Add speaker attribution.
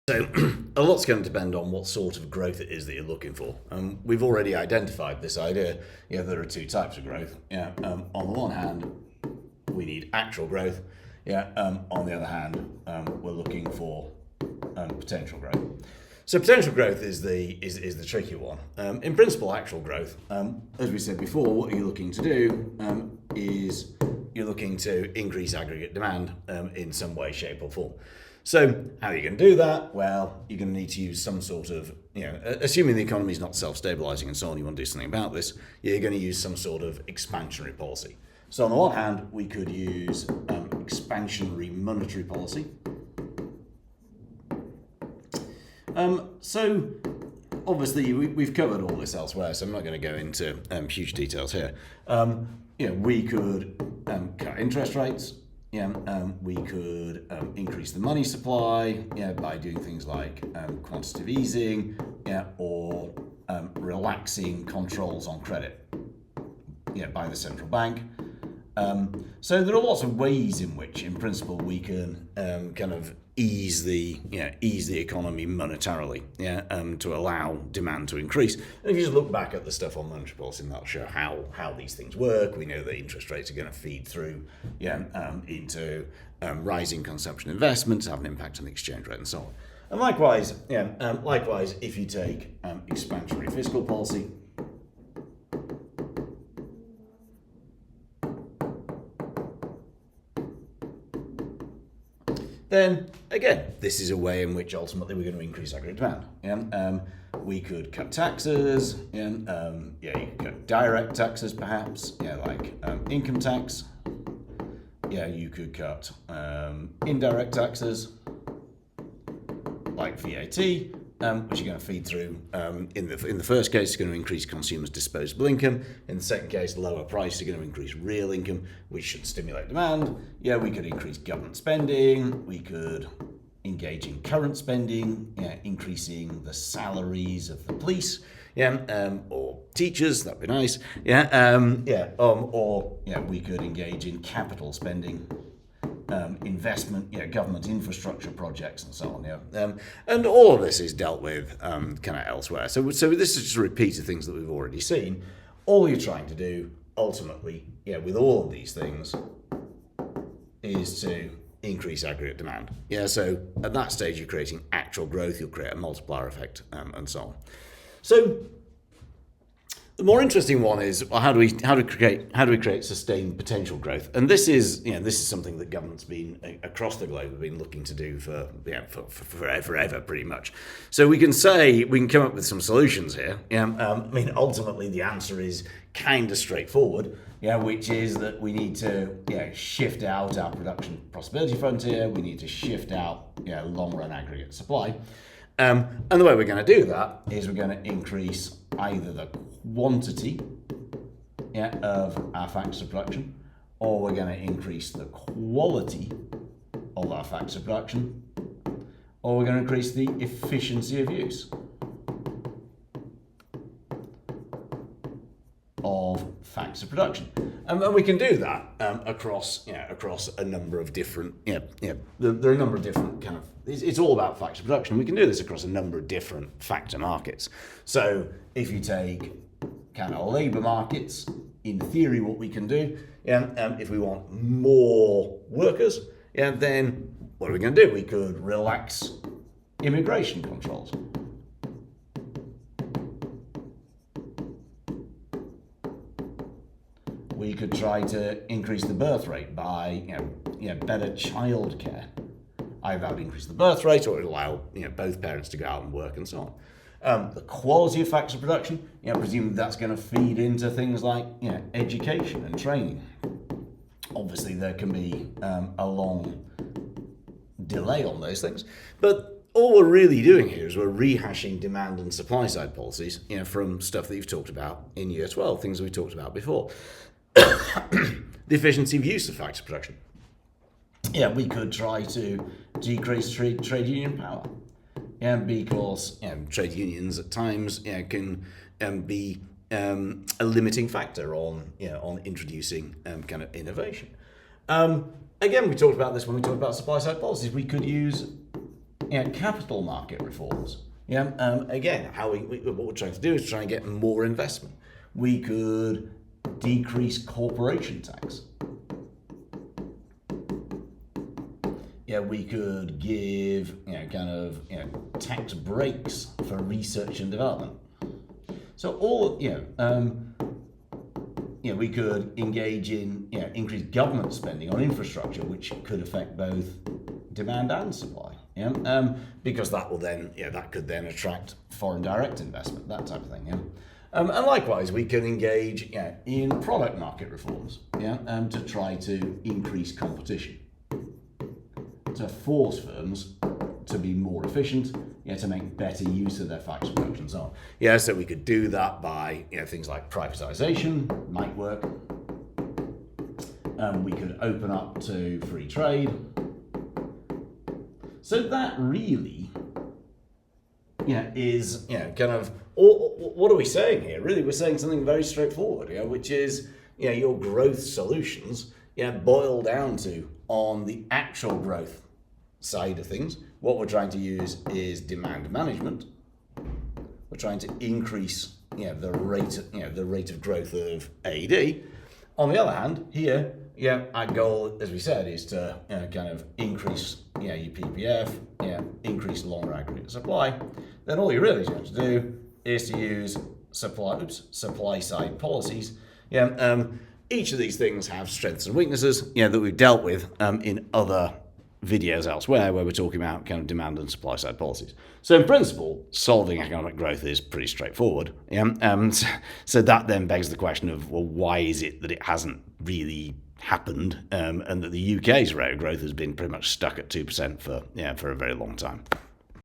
Speaker 1: So a lot's going to depend on what sort of growth it is that you're looking for. We've already identified this idea. There are two types of growth. On the one hand, we need actual growth. On the other hand, we're looking for potential growth. So potential growth is the tricky one. In principle, actual growth, as we said before, what you're looking to do is you're looking to increase aggregate demand in some way, shape, or form. So how are you going to do that? Well, you're going to need to use some sort of, assuming the economy is not self-stabilizing and so on, you want to do something about this, you're going to use some sort of expansionary policy. So on the one hand, we could use expansionary monetary policy. So obviously we've covered all this elsewhere, so I'm not going to go into huge details here. We could cut interest rates. We could increase the money supply by doing things like quantitative easing or relaxing controls on credit by the central bank. So there are lots of ways in which, in principle, we can kind of ease the economy monetarily to allow demand to increase. And if you just look back at the stuff on monetary policy, that'll show how these things work. We know that interest rates are going to feed through into rising consumption investments, have an impact on the exchange rate and so on. And likewise, if you take expansionary fiscal policy, then again, this is a way in which ultimately we're going to increase aggregate demand. We could cut taxes, you could cut direct taxes perhaps, like income tax. You could cut indirect taxes, like VAT, which are going to feed through. In the first case, it's going to increase consumers' disposable income. In the second case, lower prices are going to increase real income, which should stimulate demand. We could increase government spending. We could engage in current spending, increasing the salaries of the police, or teachers. That'd be nice. Or we could engage in capital spending. Investment, government infrastructure projects and so on, and all of this is dealt with kind of elsewhere. So this is just a repeat of things that we've already seen. All you're trying to do ultimately, with all of these things, is to increase aggregate demand. So at that stage, you're creating actual growth. You'll create a multiplier effect, and so on. So the more interesting one is, well, how do we create sustained potential growth? And this is something that governments across the globe have been looking to do for forever pretty much. So we can come up with some solutions here. Ultimately the answer is kind of straightforward. Which is that we need to shift out our production prosperity frontier. We need to shift out long run aggregate supply. And the way we're going to do that is we're going to increase either the quantity of our factors of production, or we're going to increase the quality of our factors of production, or we're going to increase the efficiency of use of factors of production. And we can do that across a number of different, there are a number of different kind of, it's all about factors of production. We can do this across a number of different factor markets. So if you take kind of labour markets, in theory what we can do, if we want more workers, then what are we going to do? We could relax immigration controls. We could try to increase the birth rate by better childcare. Either that would increase the birth rate, or it would allow both parents to go out and work and so on. The quality of factors of production, presumably that's going to feed into things like education and training. Obviously there can be a long delay on those things, but all we're really doing here is we're rehashing demand and supply side policies from stuff that you've talked about in year 12, things that we talked about before. The efficiency of use of factors of production. We could try to decrease trade union power. Because trade unions at times can be a limiting factor on introducing kind of innovation. Again, we talked about this when we talked about supply side policies. We could use capital market reforms. Again, what we're trying to do is try and get more investment. We could decrease corporation tax. We could give tax breaks for research and development. So we could engage in increased government spending on infrastructure, which could affect both demand and supply. Because that will then that could then attract foreign direct investment, that type of thing. And likewise, we can engage in product market reforms. To try to increase competition, to force firms to be more efficient, to make better use of their factory production and so on. So we could do that by things like privatization, might work. We could open up to free trade. So that really is what are we saying here? Really, we're saying something very straightforward, which is your growth solutions boil down to, on the actual growth side of things, what we're trying to use is demand management. We're trying to increase the rate of growth of AED. On the other hand, here our goal, as we said, is to increase your PPF, increase longer aggregate supply. Then all you're really going to do is to use supply side policies. Each of these things have strengths and weaknesses that we've dealt with in other videos elsewhere, where we're talking about demand and supply side policies. So in principle, solving economic growth is pretty straightforward. So that then begs the question of, well, why is it that it hasn't really happened, and that the UK's rate of growth has been pretty much stuck at 2% for a very long time?